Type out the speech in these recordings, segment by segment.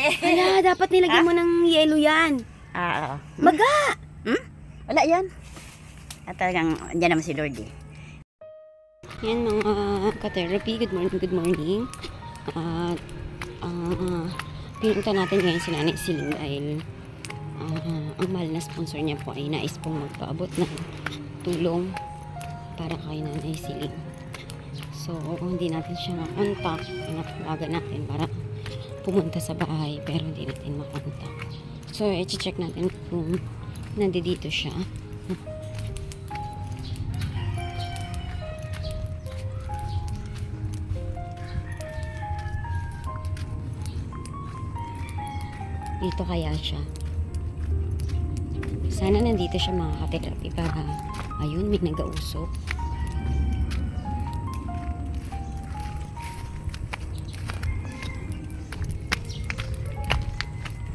eh. Wala, dapat nilagyan mo ng yelo yan. Oo. Maga! Wala yan. At talagang, andyan naman si Lord eh. Yan mga ka-therapy, good morning, good morning. At pinunta natin ngayon si Nanay Siling dahil ang mahal na sponsor niya po ay nais pong magpaabot ng tulong para kay Nanay Siling. So, hindi natin siya makontak. Pinapalagan natin para pumunta sa bahay pero hindi natin makontak. So, i-check natin kung nandito siya. Dito kaya siya. Sana nandito siya mga ka-therapy para ayun, may nag-ausok.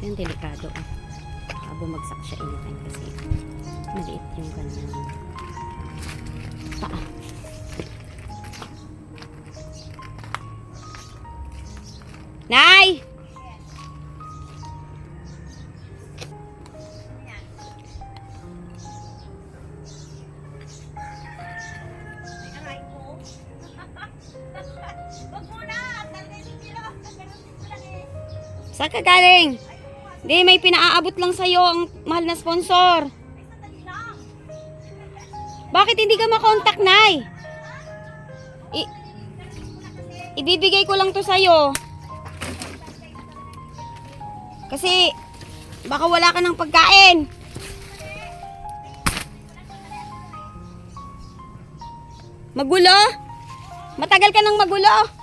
Yan, delikado. Bumagsak siya anytime kasi maliit yung kanyang paa. Nay! Saan ka galing? Hindi, may pinaaabot lang sa'yo ang mahal na sponsor. Bakit hindi ka makontak, Nay? Ibibigay ko lang to sa'yo. Kasi, baka wala ka ng pagkain. Magulo? Matagal ka nang magulo?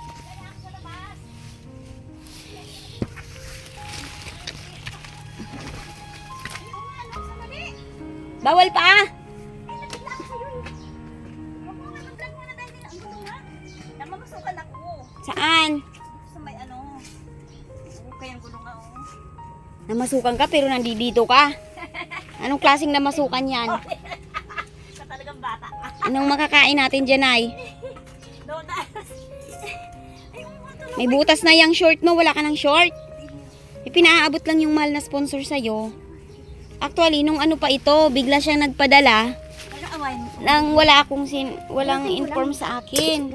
Bawal pa? Saan? Sa may ano. Kayang gulong nga oh. Namasukan ka pero nandito ka. Anong klaseng namasukan yan? Sa talagang bata. Anong makakain natin dyan, Ay? May butas na yung short mo. Wala ka ng short. Pinaabot lang yung mahal na sponsor sa'yo. Actually, nung ano pa ito, bigla siyang nagpadala nang walang inform sa akin.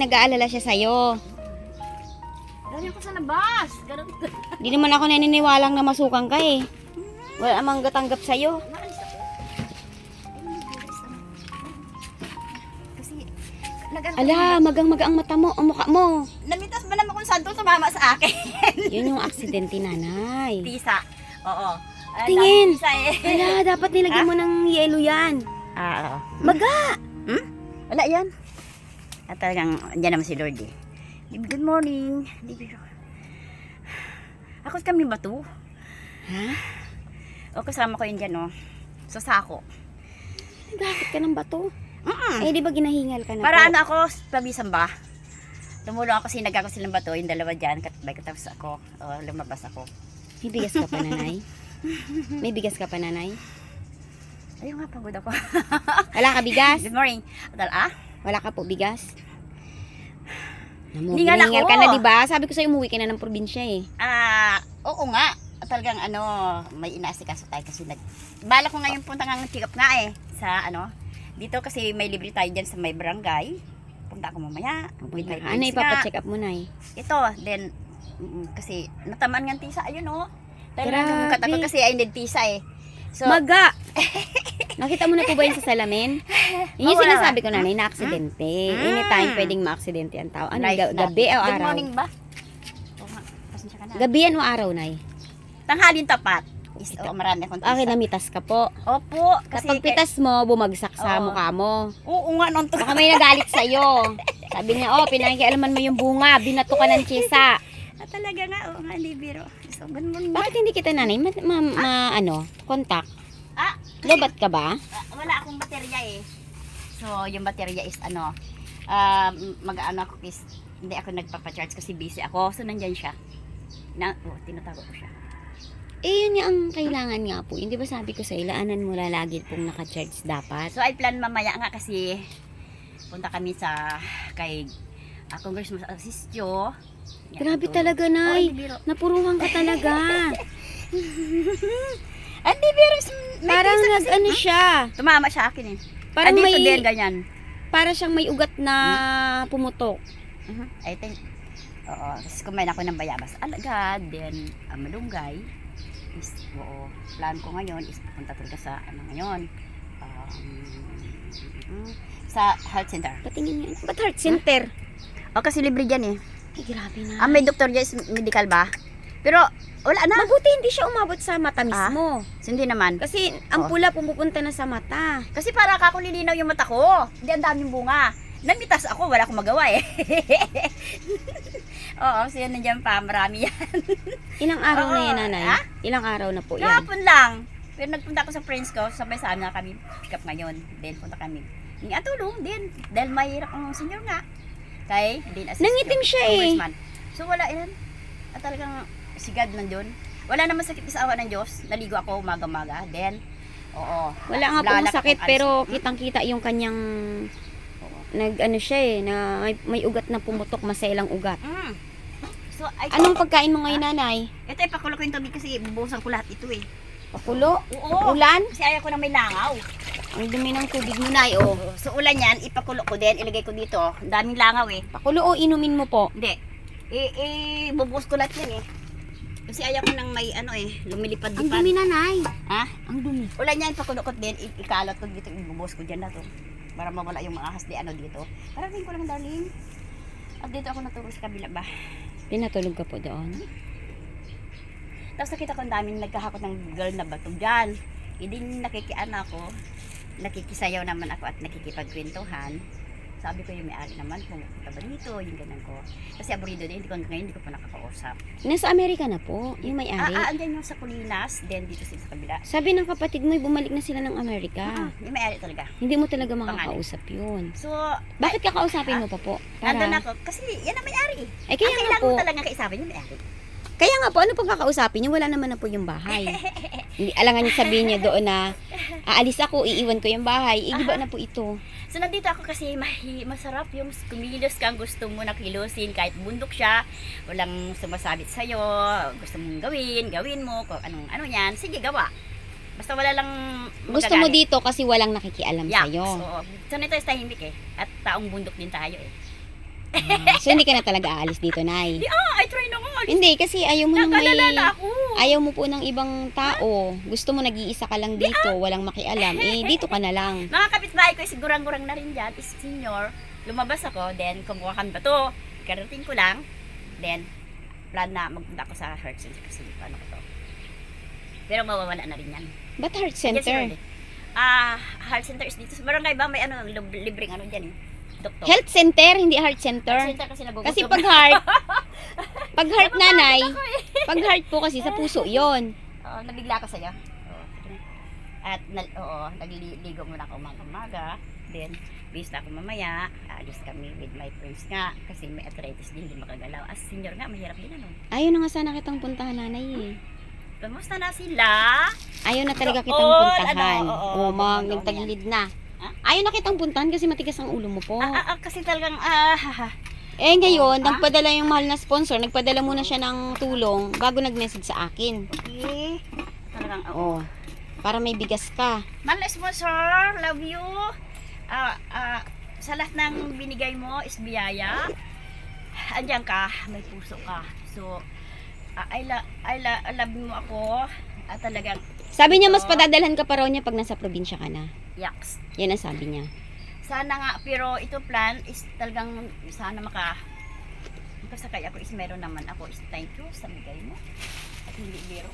Nag-aalala siya sa'yo. Galing ko sa labas. Di naman ako naniniwalang na masukan ka eh. Wala amang gatanggap sa'yo. Ala, magang-maga ang mata mo, ang mukha mo. Namitas ba naman kung saan to sumama sa akin? Yun yung aksidente, Nanay. Tisa. Oo. Tingin. Wala, dapat nilagyan mo ng yelo yan. Oo. Maga! Wala yan. At talagang, andyan naman si Lord eh. Good morning. Ako kami ba to? Ha? O kasama ko yun dyan oh. Sa sako. Bakit ka ng bato? Eh, di ba ginahingal ka na para po? ano ako, pabisan ba? Tumulong ako, sinag ako silang bato, yung dalawa dyan, katbay ko tapos ako, lumabas ako. May bigas ka pa, Nanay? May bigas ka pa, Nanay? Ayun nga, pagod ako. Wala ka bigas? Good morning. Wala ka po bigas? Hindi nga Ginahingal ako. ka na, di ba? Sabi ko sa'yo, umuwi ka na ng probinsya eh. Oo nga. Talagang ano, may inaasikaso tayo kasi bala ko ngayon punta nga ng check up nga eh. Sa ano, dito kasi may libre tayo dyan sa may barangay. Punta ako mamaya. Ano ipapacheck up mo, Nay? Ito, then, kasi natamaan nga tisa, ayun oh. Grabe. Kata ko kasi ay need tisa eh. So, Maga! Nakita mo na po ba yun sa salamin? Yun yung wala. sinasabi ko, Nanay, na aksidente. Anytime pwedeng ma-aksidente ang tao. Ano, gabi o Good araw? morning ba? Oo nga, pasensya ka na. Gabi yan o araw, Nay? Tanghalin tapat. Marami akong tisa. Okay, namitas ka po. Opo. Kapag pitas mo, bumagsak sa Oo. mukha mo. Oo nga, nung Baka may nagalit sa'yo. Sabi niya, pinakialaman mo yung bunga, binato ka ng tsisa. Talaga nga, oo nga, hindi biro. So, good morning. Bakit hindi kita, Nanay, contact? Lobat ka ba? Wala akong baterya eh. So, yung baterya is ano, mag-ano ako is, hindi ako nagpapacharge kasi busy ako. So, nandyan siya. Tinatago ko siya. Yun yung ang kailangan nga po. Hindi ba sabi ko sa'yo, ilaanan mo lagi pong naka-charge dapat? So, I plan mamaya nga kasi punta kami kay Congressman Asistio Yan, Grabe tulong. talaga, Oo, Nay. hindi biro. Napuruhan ka talaga. Hindi biro. May Parang pisa nag kasi, ano siya. tumama sa akin eh. Parang Dito may, din, ganyan. para siyang may ugat na pumutok. I think, oo, kasi kumain ako ng bayabas. Alagad, then malunggay. Is, oo, plan ko ngayon is pupunta talaga sa, ano ngayon, sa health center. Patingin niya. Ba't heart center? O, kasi libre dyan eh. Ay, grabe na. May doktor dyan, is medical ba? Pero, wala na. Mabuti hindi siya umabot sa mata mismo. Hindi naman. Kasi ang pula pumupunta na sa mata. Kasi para kako lilinaw yung mata ko. Hindi, ang daming bunga. Namitas ako, wala akong magawa eh. Oo, so yan nandiyan pa, marami yan. Ilang araw na Oo. yan, Nanay? Ha? Ilang araw na po yan? Kahapon lang. Pero nagpunta ako sa friends ko, sabay sa amin na kami pick up ngayon. Then punta kami. Hindi tulong din. Dahil mahirap ang senior nga. Kay, din assist Nangitim yung siya eh. congressman. So wala yan. At talagang sigad nandun. Wala naman sakit sa awa ng Diyos. Naligo ako umaga-maga. Then, oo. Wala nga pong lalak sakit akong pero alis. kitang-kita yung kanyang nag-ano siya eh, na may ugat na pumutok, masailang ugat. So, ay, Anong pagkain mo ngayon, Nanay? ito ay pakulo ko yung tubig kasi bubusan ko lahat ito eh. Pakulo? Oo. Ulan? Kasi ayaw ko na may langaw. Ang dumi ng tubig mo, Nay, oh. So ulan yan, ipakulo ko din, ilagay ko dito. Ang daming langaw eh. Pakulo o inumin mo po? Hindi. Bubuhos ko lahat yan eh. Kasi ayaw ko nang may ano eh, lumilipad-lipad. Ang dumi, Nanay. Ha? Ang dumi. Ulan yan, ipakulo ko din, ikalot ko dito, ibubuhos ko dyan na to. Para mawala yung mga ahas di ano dito. Parating ko lang, darling. At dito ako naturo sa kabila ba. Pinatulog ka po doon? Tapos nakita ko ang daming nagkahakot ng girl na bato dyan. Hindi nakikian ako. Nakikisayaw naman ako at nakikipagkwentuhan. Sabi ko yung may-ari naman, pumunta ba dito, yung ganun ko. Kasi aburido din, hindi ko pa nakakausap. Nasa Amerika na po, yung may-ari. Andyan yung sa Colinas, then dito sila sa kabila. Sabi ng kapatid mo, bumalik na sila ng Amerika. Yung may-ari talaga. Hindi mo talaga makakausap yun. So, Bakit kakausapin mo pa po? andun ako. Kasi yan ang may-ari. Ay, kaya Ang nga kailangan po. mo talaga kaisapin yung may-ari. Kaya nga po, ano pong kakausapin niyo? Wala naman na po yung bahay. Hindi, alangan niyo sabihin niya doon na aalis ako, iiwan ko yung bahay. Igiba na po ito. So, nandito ako kasi masarap yung kumilos kang gusto mo na kilusin. Kahit bundok siya, walang sumasabit sa'yo. Gusto mong gawin mo. Kung ano yan, sige gawa. Basta wala lang Gusto mo magagalit. dito kasi walang nakikialam sa'yo. So nito is tahimik eh. At taong bundok din tayo eh. So hindi ka na talaga aalis dito, Nay. I try na nga. Hindi, kasi ayaw mo nang may... Nakalala ako. Ayaw mo po ng ibang tao. Gusto mo nag-iisa ka lang dito, walang makialam. Eh, dito ka na lang. Mga kapitbahay ko is gurang-gurang na rin dyan. Is senior. Lumabas ako. Then kumuha kami ba to. Karating ko lang. Then plan na magpunta ako sa health center kasi paano ko to. Pero mawawala na rin yan. Ba't heart Yes, center? sir. Health center is dito. Sa barangay ba may ano, libreng ano dyan eh. Doktor. Health center, hindi heart center. Health center kasi nagugutom. Kasi pag heart, Nanay, pag heart po kasi sa puso yon. Oo, nabigla ako sa'yo. Oo. At, nagliligo muna ako umaga-umaga. Then, bis na ako mamaya. Aalis kami with my friends nga. Kasi may arthritis din, hindi makagalaw. As senior nga, mahirap din ano. Ayaw na nga sana kitang puntahan, Nanay eh. Kamusta na sila? Ayaw na talaga kitang Doon, puntahan. ano, oo, O, doon nagtagilid na. Ha? Ayaw na kitang puntahan kasi matigas ang ulo mo po. Kasi talagang, Eh ngayon, Ah? nagpadala yung mahal na sponsor, nagpadala muna siya ng tulong bago nag-message sa akin. okay. Talagang, oo. Oh, para may bigas ka. Mahal na sponsor, love you. Sa lahat ng binigay mo is biyaya. Andiyan ka, may puso ka. So, I love mo ako. At talagang, Sabi niya mas padadalhan ka pa raw niya pag nasa probinsya ka na. yaks. Yan ang sabi niya. Sana nga, pero ito plan is talagang sana makasakay ako is meron naman ako is thank you sa bigay mo. At hindi biro.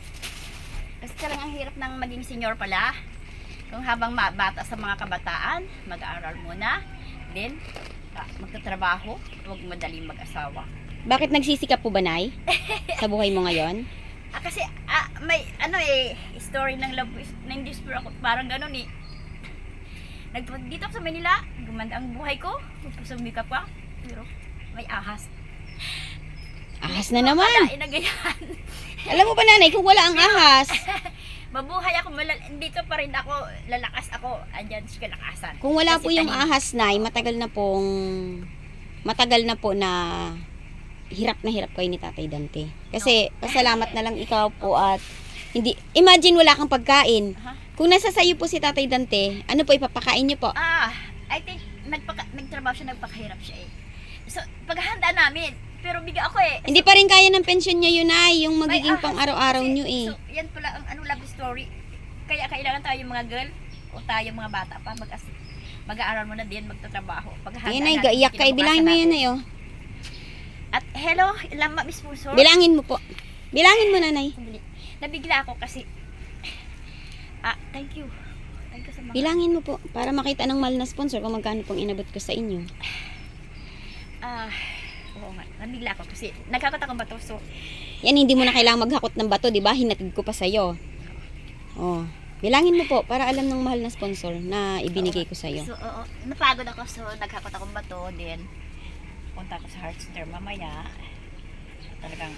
Kasi talagang ang hirap ng maging senior pala. Kung habang bata sa mga kabataan, mag-aaral muna. Then, magtatrabaho. Huwag madaling mag-asawa. Bakit nagsisikap po ba, Nay? Sa buhay mo ngayon? Kasi may story ng love na hindi ako parang ganun eh. Dito ako sa Manila, gumanda ang buhay ko. Sumikap ka, pero may ahas. Ahas na naman. Wala, inagayan. Alam mo ba, Nanay, kung wala ang ahas, Mabuhay ako, dito pa rin ako, lalakas ako, andyan sa kalakasan. kung wala Kasi po yung tahimik. ahas, Nay, matagal na po na hirap na hirap kayo ni Tatay Dante. Kasi pasalamat na lang ikaw po at hindi, imagine wala kang pagkain. Kung nasa sayo po si Tatay Dante, ano po ipapakain niyo po? I think nagtrabaho siya, nagpakahirap siya eh. So, paghahanda namin, pero biga ako eh. Hindi pa rin kaya ng pension niya yun ay, yung magiging May pang araw-araw kasi, niyo eh. So, yan pala ang love story. Kaya kailangan tayo mga girl, o tayo mga bata pa, mag-aaral mo na din, magtatrabaho. Paghahanda Ayun ay, natin, gaiyak ka. Bilangin mo kinabukasan yan natin. ay oh. At hello, ilang Miss Puso. Bilangin mo po. Bilangin mo nanay. Nabigla ako kasi, thank you. Thank you sa mga... Bilangin mo po para makita ng mahal na sponsor kung magkano pong inabot ko sa inyo. Oo nga, nabigla ako kasi nagkakot akong bato, so... Yan, hindi mo na kailangang maghakot ng bato, di ba? Hinatid ko pa sa'yo. Oh. Bilangin mo po para alam ng mahal na sponsor na ibinigay ko sa'yo. So, napagod ako, so naghakot akong bato, then punta ako sa Heartster mamaya. Talagang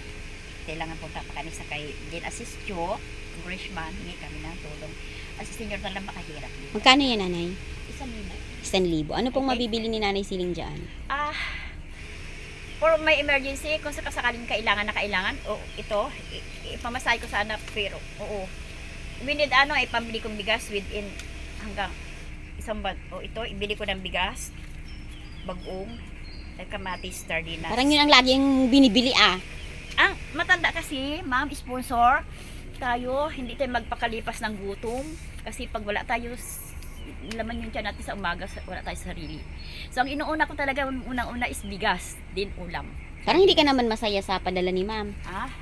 kailangan punta pa kami sa kay Din Assist Joe, Grishman, hingi kami ng tulong. As senior na lang makahirap. Magkano yan, nanay? 1,000. 1,000. Ano pong Okay. mabibili ni Nanay Siling dyan? For my emergency, kung sakaling kailangan, ito, ipamasahe ko sana, pero, oo. We need ipambili kong bigas within hanggang isang ito, ibili ko ng bigas, bagong, kamatis, sardinas. Parang yun ang laging binibili ah. Ang matanda kasi, ma'am, sponsor, tayo, hindi tayo magpakalipas ng gutom. Kasi pag wala tayo, laman yung tiyan natin sa umaga, wala tayo sa sarili. So, ang inuuna ko talaga, unang-una is bigas, din ulam. Parang hindi ka naman masaya sa padala ni ma'am.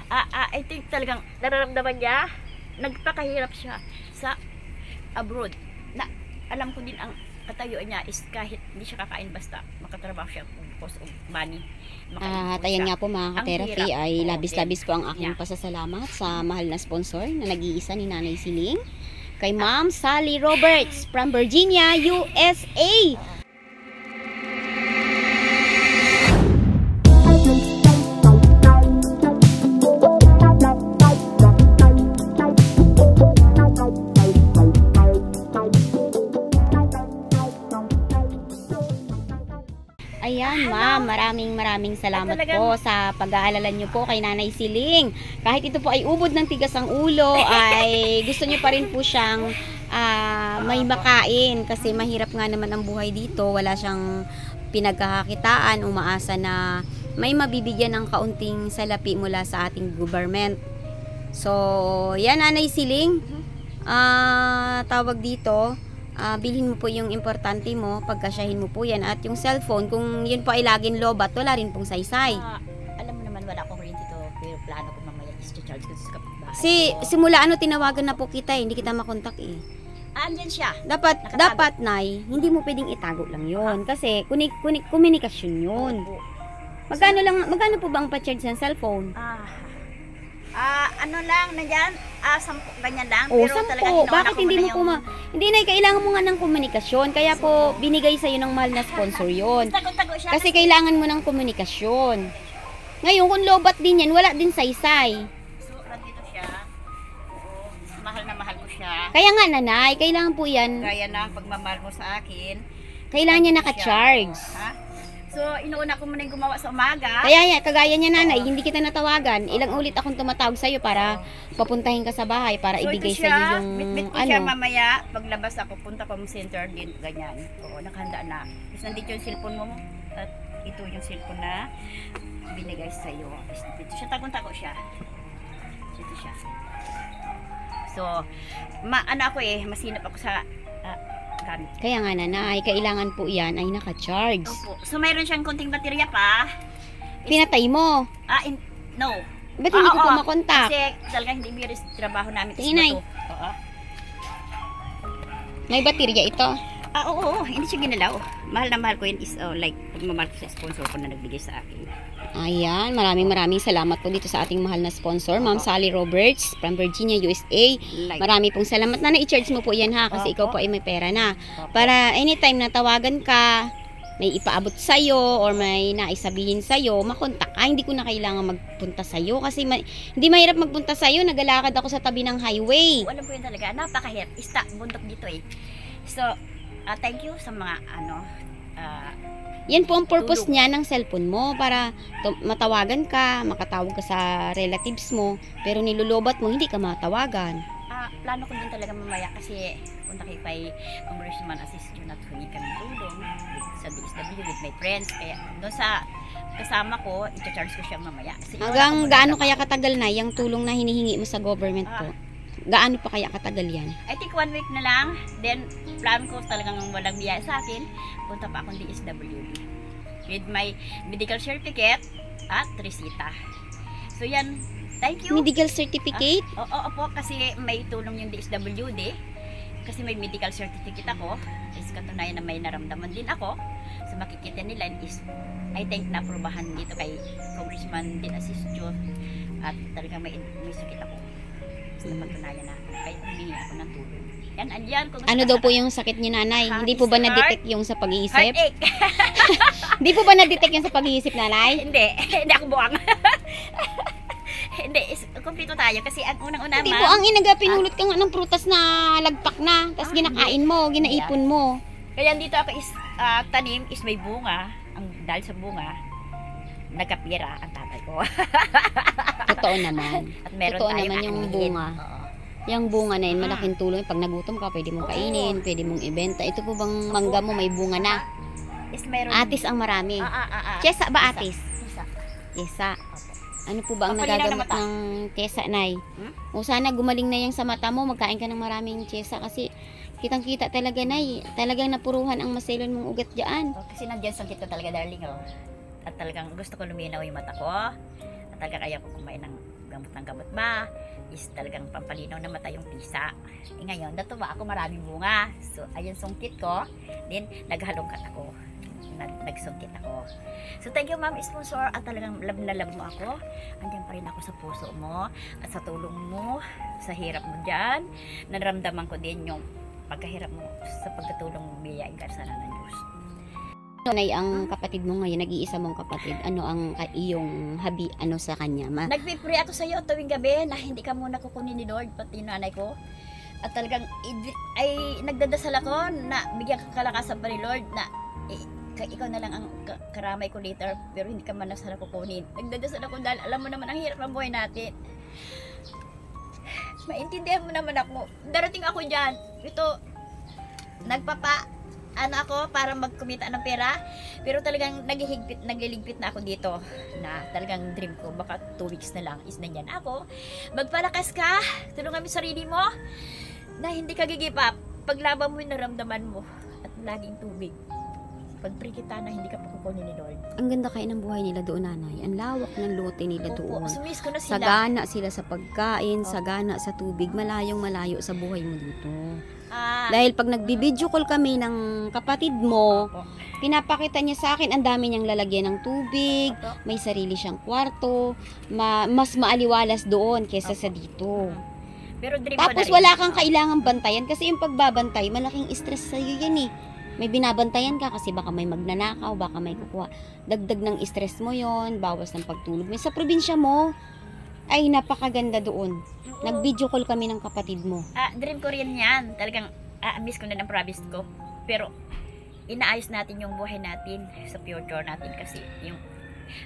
I think talagang nararamdaman niya, nagpakahirap siya sa abroad. Na, alam ko din ang katayuan niya is kahit hindi siya kakain basta makatrabaho siya because of money. At ayan nga po mga ka-therapy hirap. ay Oo, labis-labis po ang aking Yeah. pasasalamat sa mahal na sponsor na nag-iisa ni Nanay Siling. Kay Ma'am Sally Roberts from Virginia, USA. Ayan, ma'am, maraming salamat talagang- po sa pag-aalala niyo po kay Nanay Siling. Kahit ito po ay ubod ng tigas ang ulo, ay gusto niyo pa rin po siyang may makain kasi mahirap nga naman ang buhay dito. Wala siyang pinagkakakitaan, umaasa na may mabibigyan ng kaunting salapi mula sa ating government. So, yan Nanay Siling. Tawag dito, bilhin mo po yung importante mo, pagkasyahin mo po yan, at yung cellphone, kung yun po ay laging lobat, wala rin pong saysay. Alam mo naman, wala akong rin dito, pero plano ko mamaya is to charge ko sa kapitbahay. Simula tinawagan na po kita, hindi kita makontak eh. Andyan siya. Dapat, Nakatago. Nay, hindi mo pwedeng itago lang yun. Kasi, komunikasyon yun. Magkano po ba ang pa-charge ng cellphone? Ano lang, nandyan, 10, ganyan lang. O, Pero talagang 10. Bakit hindi mo po hindi na, kailangan mo nga ng komunikasyon. Kaya po, binigay sa'yo ng mahal na sponsor yun. Tago-tago siya. Kasi kailangan mo ng komunikasyon. Ngayon, kung lobat din yan, wala din saysay. So, nandito siya. Oo, mahal na mahal ko siya. Kaya nga, nanay, kailangan po yan, Kaya na, pagmamahal mo sa akin. kailangan niya nandito naka-charge. siya. Ha? So, inuuna ko muna yung gumawa sa umaga. Kaya kagaya niya nanay, hindi kita natawagan. Ilang ulit akong tumatawag sa'yo para papuntahin ka sa bahay, para So, ibigay ito sa'yo siya. yung Bit-bit ko siya mamaya. Paglabas ako, punta ko center din. Ganyan. Oo, nakahanda na. Tapos nandito yung cellphone mo. At ito yung cellphone na binigay sa'yo. Ito siya. Tagong-tago siya. Ito siya. So, ako masinap ako sa gamit. Kaya nga nanay, kailangan po yan ay naka-charge. Opo. So, mayroon siyang konting baterya pa. Pinatay mo. No. Ba't hindi ko po makontak? Kasi talaga hindi miris trabaho namin. Inay. Oo. May baterya ito. Oo, hindi siya ginalaw. Mahal na mahal ko yun is like pagmamahal ko sa sponsor ko na nagbigay sa akin. Ayan, maraming salamat po dito sa ating mahal na sponsor, Ma'am Sally Roberts from Virginia, USA. Like, Marami pong salamat na i-charge mo po yan ha, kasi ikaw po ay may pera na. Para anytime na tawagan ka, may ipaabot sa'yo or may naisabihin sa'yo, makontak ka. Hindi ko na kailangan magpunta sa'yo kasi hindi mahirap magpunta sa'yo. Nagalakad ako sa tabi ng highway. alam ko yun talaga, napakahirap. Bundok dito eh. So, thank you sa mga Yan po ang purpose niya ng cellphone mo para matawagan ka, makatawag ka sa relatives mo, pero nilulobat mo, hindi ka matawagan. Plano ko din talaga mamaya kasi punta kay Congressman Assist Jun at humingi kami tulong sa DSW with my friends. Kaya doon sa kasama ko, i-charge ko siya mamaya. Kasi Hanggang gaano kaya katagal na yung tulong na hinihingi mo sa government po? Gaano pa kaya katagal yan? I think 1 week na lang. Then, plan ko talagang walang biyaya sa akin. Punta pa akong DSWD. With my medical certificate at resita. So, yan. Thank you. Medical certificate? Oo po. Kasi may tulong yung DSWD. Kasi may medical certificate ako. Is katunayan na may naramdaman din ako. So, makikita nila is I think na-aprobahan dito kay Congressman din Assist Jun. At talagang may sakit ako. Na pagtunayan na kaya humingi ako ng tulong. Yan, andyan. Ano daw po yung sakit niyo, nanay? Hindi po ba na-detect yung sa pag-iisip? Heartache. Hindi po ba na-detect yung sa pag-iisip, nanay? Hindi. Hindi ako buwang. Hindi. Kumpleto tayo. Kasi ang unang-una, Hindi po, ang inaga, pinulot ka nga ng prutas na lagpak na. Tapos ginakain mo, ginaipon mo. Kaya dito ako is tanim is may bunga. Dahil sa bunga, nagkapira ang tatay ko. Totoo naman. At meron Totoo tayong naman yung anihin. bunga. Oo. Yung bunga na yun, malaking tulong. Pag nagutom ka, pwede mong kainin, pwede mong ibenta. Ito po bang mangga mo may bunga na? Is meron. Atis ang marami. Ah. Kesa ba atis? Isa. Kesa. Opo. Ano po ba ang Pampalinaw ng nagagamot mata. ng kesa, nay? O sana gumaling na yung sa mata mo, magkain ka ng maraming kesa kasi kitang-kita talaga, nay. Talagang napuruhan ang maselon mong ugat dyan. Kasi nandiyan sakit ko talaga, darling. At talagang gusto ko luminaw yung mata ko. At talaga kaya ko kumain ng gamot ba is talagang pampalinaw na mata yung pisa. Ngayon, natuwa ako maraming bunga. So, ayun sungkit ko. Then, naghalongkat ako. Nagsungkit ako. So, thank you, ma'am, sponsor. At talagang love na love mo ako. Andiyan pa rin ako sa puso mo. At sa tulong mo. Sa hirap mo dyan. Naramdaman ko din yung pagkahirap mo sa pagkatulong mo biyayain ka sana ng Diyos. Nay, ang kapatid mo ngayon, nag-iisa mong kapatid, ano ang iyong habi, ano sa kanya? Nagpipray ako sa iyo tuwing gabi na hindi ka muna kukunin ni Lord, pati yung nanay ko. At talagang ay nagdadasal ako na bigyan ka kalakasan pa ni Lord na ikaw na lang ang karamay ko later, pero hindi ka man na sana kukunin. Nagdadasal ako dahil alam mo naman ang hirap ng buhay natin. Maintindihan mo naman ako. Darating ako dyan. Ito, ako para magkumita ng pera, pero talagang nagliligpit na ako dito na talagang dream ko baka 2 weeks na lang is nandyan ako. Magpalakas ka, tulungan mo sarili mo na hindi ka give up. Paglaban mo yung naramdaman mo at laging tubig. Pagpray kita na hindi ka pakukunin ni Lord. Ang ganda kayo ng buhay nila doon, nanay. Ang lawak ng lote nila doon. Sumis ko na sila. Sagana sila sa pagkain, sagana sa tubig, malayong malayo sa buhay mo dito. Dahil pag nagbibideo call kami ng kapatid mo, pinapakita niya sa akin, ang dami niyang lalagyan ng tubig, may sarili siyang kwarto, mas maaliwalas doon kesa sa dito. Pero dream Tapos ko na rin. wala kang kailangang bantayan kasi yung pagbabantay, malaking stress sa'yo yan eh. May binabantayan ka kasi baka may magnanakaw, baka may kukuha. Dagdag ng stress mo yon, bawas ng pagtulog. May sa probinsya mo, ay napakaganda doon. Nag-video call kami ng kapatid mo. Dream ko rin yan. Talagang miss ko na ng province ko. Pero inaayos natin yung buhay natin sa future natin kasi yung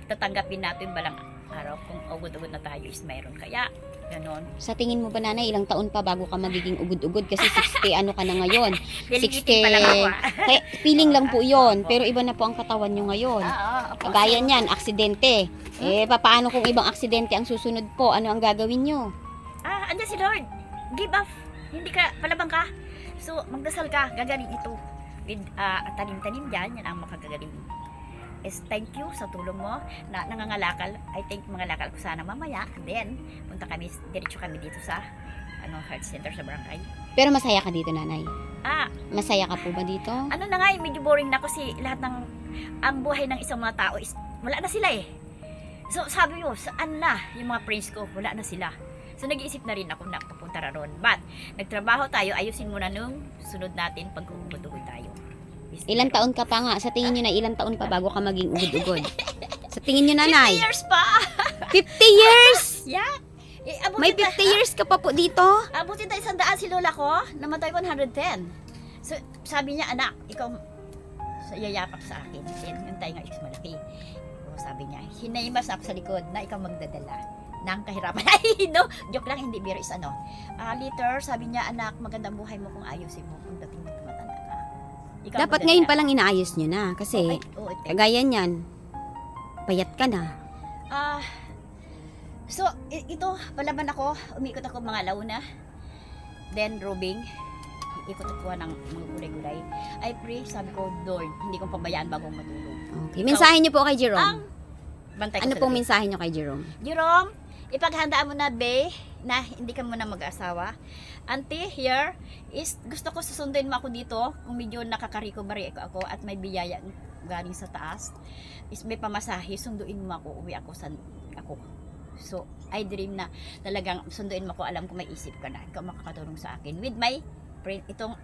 tatanggapin natin balang araw kung ugod-ugod na tayo is mayroon. Kaya, ganon. Sa tingin mo ba, nanay, ilang taon pa bago ka magiging ugod-ugod? Kasi 60 ano ka na ngayon? Liligitin pa lang ako. Kaya, feeling lang po yon, pero iba na po ang katawan nyo ngayon. Oo. Kagaya niyan, aksidente. Paano kung ibang aksidente ang susunod po? Ano ang gagawin nyo? Andyan si Lord. Give up. Hindi ka, palabang ka. So, magdasal ka. Gagaling ito. With tanim-tanim dyan, yan ang makagagaling. Thank you sa tulong mo na nangangalakal. I think mangalakal ko sana mamaya. And then, punta kami, diretso kami dito sa health center sa barangay. Pero masaya ka dito, nanay? Masaya ka po ba dito? Ano na nga, medyo boring na kasi lahat ng ang buhay ng isang mga tao is wala na sila eh. So sabi ko, saan na yung mga friends ko? Wala na sila. So nag-iisip na rin ako na papunta ron. But nagtrabaho tayo, ayusin muna nung sunod natin pag ugod-ugod tayo. Ilang taon ka pa nga? Sa tingin nyo na ilang taon pa bago ka maging ugod-ugod? Sa tingin nyo, nanay? 50 years pa! 50 years? Yeah. May 50 years ka pa po dito? Abutin tayo 100 si lola ko, namatay 110. So, sabi niya, anak, ikaw, yayapak sa akin. Then, yung tayo nga is malaki. So, sabi niya, hinaymas ako sa likod na ikaw magdadala ng kahirapan. Ay, no! Joke lang, hindi biro is ano. Later, sabi niya, anak, magandang buhay mo kung ayusin mo kung dating mo tumatanda ka. Ikaw Dapat magdadala. ngayon pa lang inaayos nyo na. Kasi, kagaya niyan, payat ka na. So, ito, palaban ako, umikot ako mga launa. Then, robing. Ikot ako ng mga gulay-gulay. I pray, sabi ko, Lord, hindi kong pabayaan bago matulog. Okay. Mensahe niyo po kay Jerome. Ang bantay ko Ano sa pong likod. mensahe niyo kay Jerome? Jerome, ipaghandaan mo na, be, na hindi ka muna mag-asawa. Auntie, here, is gusto ko susunduin mo ako dito kung medyo nakaka-recovery ako at may biyaya galing sa taas. Is may pamasahe, sunduin mo ako, uwi ako sa ako. So, I dream na talagang sunduin mo ako, alam ko may isip ka na. Ikaw makakatulong sa akin. With my friend, itong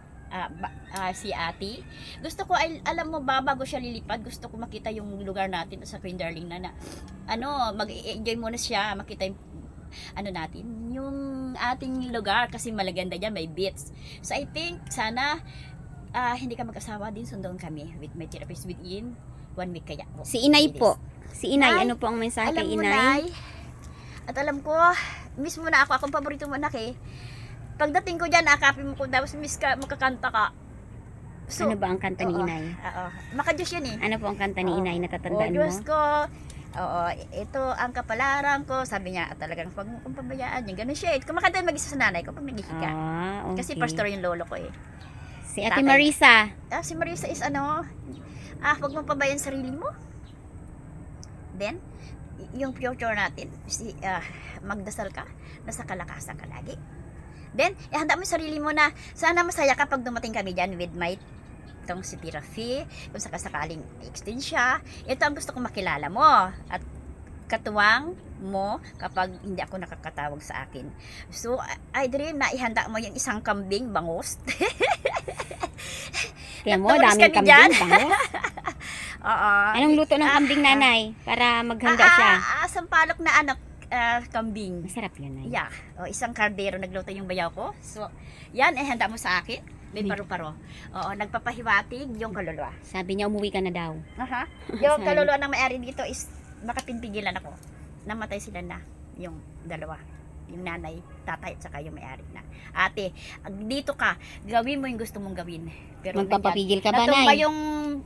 si ate. Gusto ko, alam mo ba, bago siya lilipad, gusto ko makita yung lugar natin sa Queen Darling na mag-enjoy muna siya, makita yung natin, yung ating lugar kasi malaganda dyan, may beach. So, I think, sana, hindi ka mag-asawa din, sundoon kami with my therapist within 1 week kaya. Si Inay po. Si Inay, Nay, ano po ang mensahe alam kay mo, Inay? Nay, at alam ko, miss mo na ako, akong paborito mo anak eh. Pagdating ko dyan, akapin mo ko, tapos miss ka, makakanta ka. So, Ano ba ang kanta ni oo, Inay? Oo, maka-Diyos yan eh. Ano po ang kanta ni Oo. Inay? Natatandaan mo? Diyos ko, oo, ito ang kapalaran ko. Sabi niya, talagang huwag mo kong pabayaan. Yung ganun siya eh. Kumakanta yung mag-isa sa nanay ko pag naghihika. Okay. Kasi pastor yung lolo ko eh. Si Ate Tatay. Marisa. Si Marisa is huwag mo pabayaan sarili mo. Then, yung future natin, magdasal ka, nasa kalakasan ka lagi. Then, ihanda mo yung sarili mo na sana masaya ka pag dumating kami dyan with my itong si Tirafi, kung sakasakaling extend siya. Ito ang gusto kong makilala mo at katuwang mo kapag hindi ako nakakatawag sa akin. So, I dream na ihanda mo yung isang kambing bangus. Kaya mo, Nagtulis daming kami kambing. dyan. Bango. Oo. Anong luto ng kambing, nanay? Para maghanda siya. Sampalok na kambing. Masarap yun, Nay. Yeah. Isang kardero nagluto yung bayaw ko. So, yan, handa mo sa akin. May paru-paro. Oo, nagpapahiwatig yung kaluluwa. Sabi niya, umuwi ka na daw. Aha. Yung Sabi. kaluluwa ng may-ari dito is makapinpigilan ako. Namatay sila na yung dalawa. Yung nanay, tatay, at saka yung may-ari na. Ate, dito ka, gawin mo yung gusto mong gawin. Pero Magpapapigil ka ba, natumba Nay? yung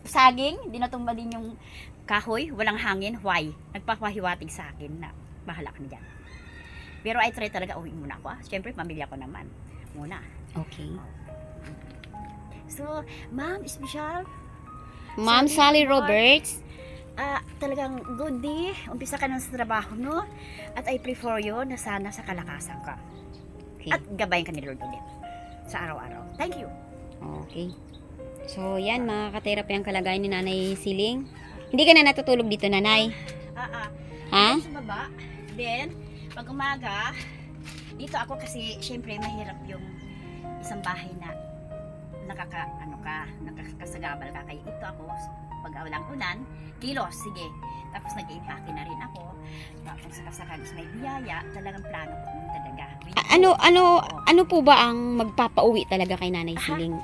saging, di natumba din yung kahoy, walang hangin, why? Nagpapahiwatig sa akin na bahala ka na dyan. Pero I try talaga, uwi muna ako. Siyempre, pamilya ko naman. Muna. Okay. So, ma'am, special. Ma'am Sally Roberts. Talagang good day. Umpisa ka na sa trabaho, no? At I pray for you na sana sa kalakasan ka. Okay. At gabayan ka ni Lord ulit. Sa araw-araw. Thank you. Okay. So, yan, mga ka-therapy ang kalagayan ni Nanay Siling. Hindi ka na natutulog dito, Nanay? Ha? Sa baba. Then, pag umaga, dito ako kasi, syempre, mahirap yung isang bahay na nakakasagabal ka. Kaya ito ako, pag walang ulan, kilos, sige. Tapos nag-iimpake na rin ako. Tapos sakasakal is may biyaya, talagang plano ko talaga. Ano po ba ang magpapauwi talaga kay Nanay Siling?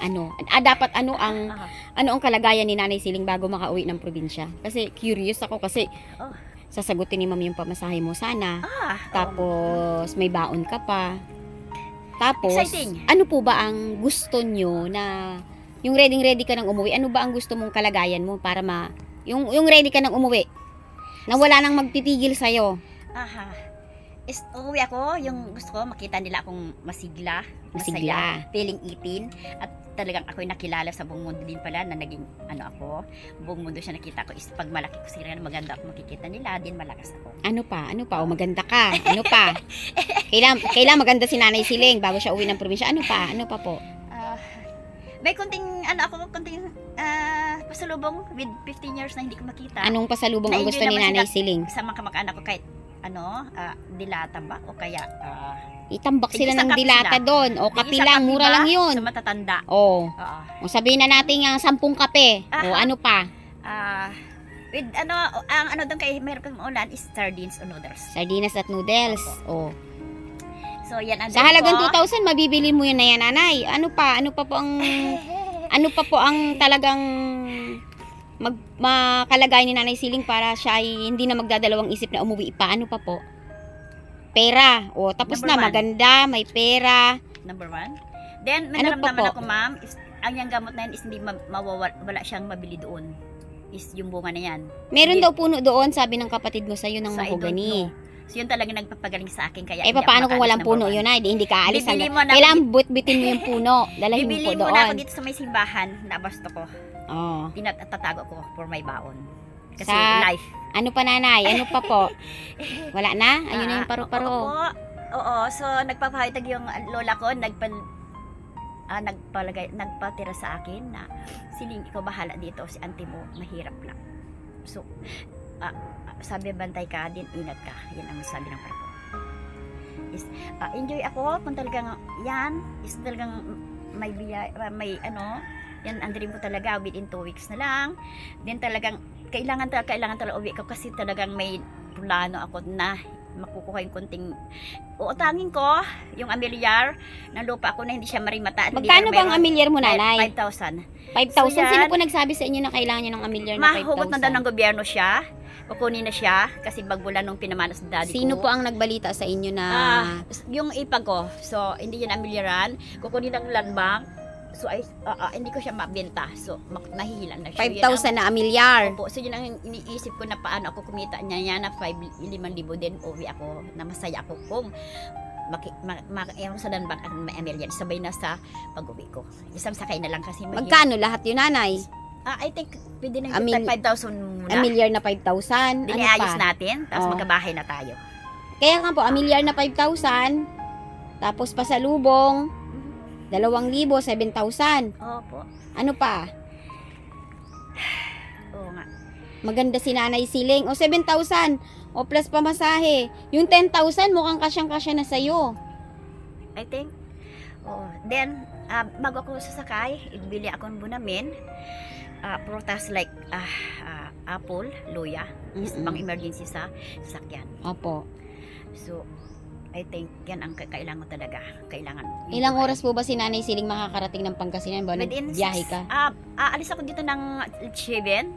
Dapat ano ang kalagayan ni Nanay Siling bago makauwi ng probinsya? Kasi curious ako kasi sasagutin ni Ma'am yung pamasahe mo sana. Tapos may baon ka pa. Tapos, Exciting. ano po ba ang gusto nyo na yung ready ka nang umuwi? Ano ba ang gusto mong kalagayan mo para yung ready ka nang umuwi? Na wala nang magpipigil sa'yo. Uuwi ako, yung gusto ko, makita nila akong masigla, Masigla. masaya, feeling itin, at talagang ako'y nakilala sa buong mundo din pala na naging, buong mundo siya nakita ko, is pag malaki ko sila, maganda ako makikita nila, din malakas ako. Ano pa? O maganda ka? Ano pa? Kailangan maganda si Nanay Siling bago siya uwi ng probinsya. Ano pa po? May konting, pasalubong with 15 years na hindi ko makita. Anong pasalubong ang gusto ni Na-enjoy Nanay naman Siling? Sa mga kamag-anak ko kahit, dilata ba? O kaya, Itambak sila isang ng kape dilata sila. doon. O kape lang, mura lang yun. Sa matatanda. O sabihin na natin yung 10 kape. O Aha. ano pa? With ang doon kay meron kang ulan is sardines o noodles. Sardinas at noodles. O. So yan ang Sa halagang 2,000, mabibili mo yun na yan, Nanay. Ano pa po ang talagang makalagay ni Nanay Siling para siya ay hindi na magdadalawang isip na umuwi pa. Ano pa po? Pera. O, tapos Number na, one. maganda, may pera. Number 1. Then, may Ano pa naramdaman po? ako, ma'am, is, ang yung gamot na yan is hindi wala siyang mabili doon. Is yung bunga na yan. Meron Hindi- daw puno doon, sabi ng kapatid mo sa'yo ng So, I don't mahogany. know. So, yun talaga nagpapagaling sa akin. Kaya Eh, hindi ako paano kung makaalis walang ng puno bawal. yun ay? Hindi ka aalis. Bibili mo na- Kailangan butbitin mo yung puno. Dalahin mo po Bibili mo na ako doon. dito sa may simbahan na basto ko. Oh. Tatago ko for my baon. Kasi Sa- life. Ano pa, Nanay? Ano pa po? Wala na? Ayun na yung Oo paru-paro. po. Oo, so nagpapahayag yung lola ko, nagpatira sa akin na Siling, ikaw bahala dito, si auntie mo mahirap lang. So sabi bantay ka din, ingat ka. Yan ang sabi ng parko. Is enjoy ako kung talagang yan is talagang may yan ang dream ko talaga within 2 weeks na lang. Then talagang kailangan talaga uwi ko kasi talagang may plano ako na makukuha yung konting uutangin ko, yung amilyar ng lupa ako na hindi siya marimata. at hindi Magkano na bang mayroon- amilyar mo, Nanay? 5,000. 5,000? So, yan. Sino po nagsabi sa inyo na kailangan nyo ng amilyar na 5,000? Mahugot na daw ng gobyerno siya. Kukunin na siya kasi bagbulan nung pinamana sa daddy Sino ko. po ang nagbalita sa inyo na... Yung ipag ko. So, hindi yan amilyaran. Kukunin ng land bank. So, hindi ko siya mabenta. So, nahihilan na siya. 5,000 na amilyar. Opo. So, yun ang iniisip ko na paano ako kumita niya na 5,000 din. Uwi ako na masaya ako kung yung sa land bank at may amilyan. Sabay na sa pag-uwi ko. Isang sakay na lang kasi mahirap. Magkano lahat yun, Nanay? I think pwede na Amil- 5,000 muna. Amilyar na 5,000. Ano Diniayos pa? natin. Tapos Oh. magkabahay na tayo. Kaya nga po, amilyar na 5,000. Tapos pasalubong, 2,000, 7,000. Opo. Ano pa? Oo nga. Maganda si Nanay Siling. O 7,000. O plus pamasahe. Yung 10,000 mukhang kasyang-kasya na sa'yo. I think. Oh, then bago ako sasakay, ibili ako ng bunamin. Prutas like apple, luya, is Mm-mm. pang emergency sa sasakyan. Opo. So, I think yan ang kailangan ko talaga. Kailangan. Ilang oras po ba si Nanay Siling makakarating ng Pangasinan? Ba Within nagbiyahe ka? Alis ako dito ng 7.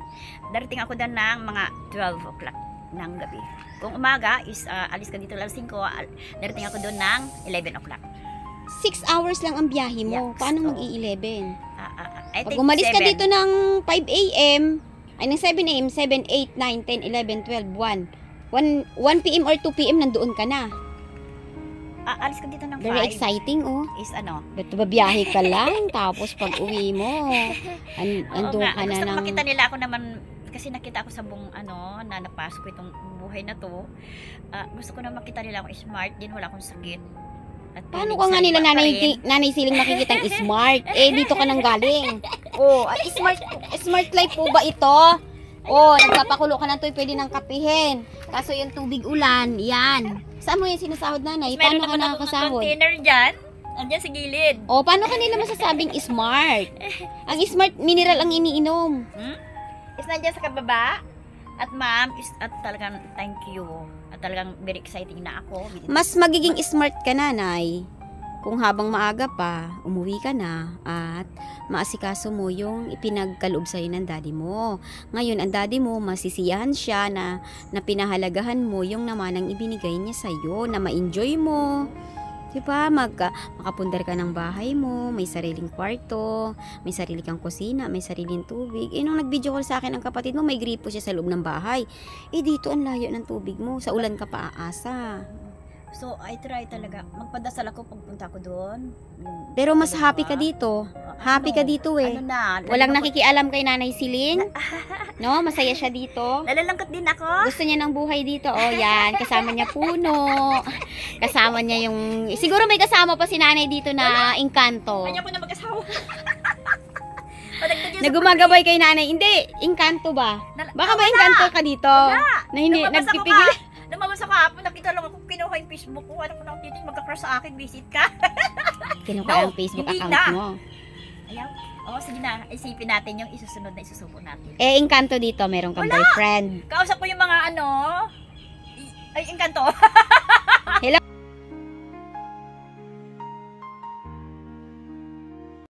Darating ako doon ng mga 12 o'clock ng gabi. Kung umaga is alis ka dito lang 5, darating ako doon ng 11 o'clock. 6 hours lang ang biyahe mo. Yes, Paano oo. mag-i-11? I Pag think umalis ka 7. dito ng 5 a.m., ay ng 7 a.m., 7, 8, 9, 10, 11, 12, 1 p.m. or 2 p.m. nandoon ka na. Alis ka dito ng 5. Very exciting, oh. Is ano? Ba't babiyahe ka lang, tapos pag uwi mo, andun Oo nga, ka na gusto ko ng... makita nila ako naman kasi nakita ako sa buong na napasok ko itong buhay na to. Gusto ko na makita nila ako smart din, wala akong sakit. At Paano pinig ka nga sa nila iba pa rin. Nanay Siling makikitang smart? Eh, dito ka nang galing. Oh, smart life po ba ito? Oh, nagpapakulo ka ng toy, pwede nang kapihin. Kaso yung tubig ulan, yan. Saan mo yung sinasahod, Nanay? Meron Paano ka naman akong nakakasahod? container dyan. Andyan sa gilid. Oh, paano kanila masasabing smart? Ang smart, mineral ang iniinom. Is nandyan sa kababa. At ma'am, at talagang thank you. At talagang very exciting na ako. Mas magiging smart ka, Nanay, kung habang maaga pa, umuwi ka na at maasikaso mo yung ipinagkaloob sa'yo ng daddy mo. Ngayon, ang daddy mo, masisiyahan siya na pinahalagahan mo yung namanang ibinigay niya sa'yo, na ma-enjoy mo. Diba? Makapundar ka ng bahay mo, may sariling kwarto, may sarili kang kusina, may sariling tubig. Eh, nung nag-video call sa akin ang kapatid mo, may gripo siya sa loob ng bahay. Eh, dito ang layo ng tubig mo. Sa ulan ka pa aasa. So, I try talaga. Magpadasal ako pagpunta ko doon. Pero mas happy ka dito. Happy ka dito eh. Ano na? Walang nakikialam kay Nanay Siling. No, masaya siya dito. Nalalangkot din ako. Gusto niya ng buhay dito. Oh, yan. Kasama niya puno. Kasama niya yung... Siguro may kasama pa si Nanay dito na engkanto. Kanya ko na mag-asawa. Padagdag yun Na sa gumagabay kay Nanay. Hindi, engkanto ba? Baka may engkanto ka dito. Na hindi, Lumabas ako nagpipigil. Lumabas ako hapon, nakita lang ako, kinuha yung Facebook ko. Ano ko na dito, magka-cross sa akin, visit ka. Kinuha No, ang Facebook hindi account na. mo. Ayaw. Oo, sige na. Isipin natin yung isusunod na isusubo natin. Eh, engkanto dito. Meron kang boyfriend. Kausap ko yung mga ano. Ay, engkanto. Hello?